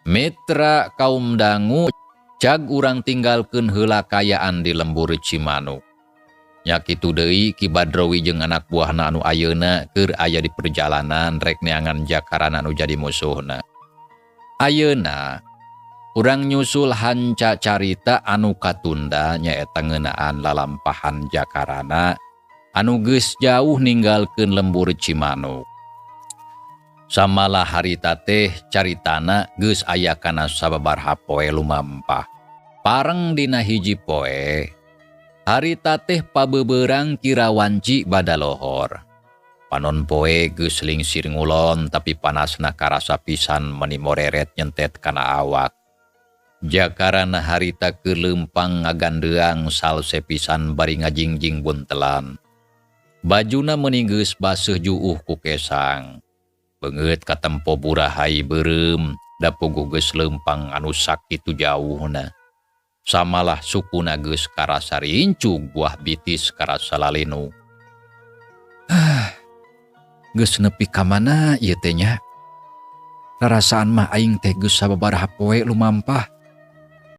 Mitra kaum dangu cag urang tinggalkeun heula kayaan di lembur Cimanuk. Nya kitu deui Ki Badrowi jeung anak buahna anu ayeuna keur aya di perjalanan rek neangan Jakarana anu jadi musuhna. Ayeuna urang nyusul hanca carita anu katunda nyaeta ngeunaan lalampahan Jakarana anu geus jauh ninggalkeun lembur Cimanuk. Samalah harita teh caritana geus aya kana sababaraha poe lumampah. Pareng dina hiji poe harita teh pabeubeurang Kirawanci bada lohor. Panon poe geus lingsir ngulon tapi panasna karasa pisan meni moreret nyentet kana awak. Jakarana harita keuleumpang ngagandeang salse pisan bari ngajingjing buntelan. Bajuna meuni geus baseuh juuh ku kesang. Beungeut katempo burahay beureum da puguh geus leumpang anu sakitu jauhna. Samalah sukuna geus karasa rincug buah bitis karasa lalinu. Geus nepi ka mana ieu teh nya? Rarasaan mah aing teh geus sababaraha poe lumampah.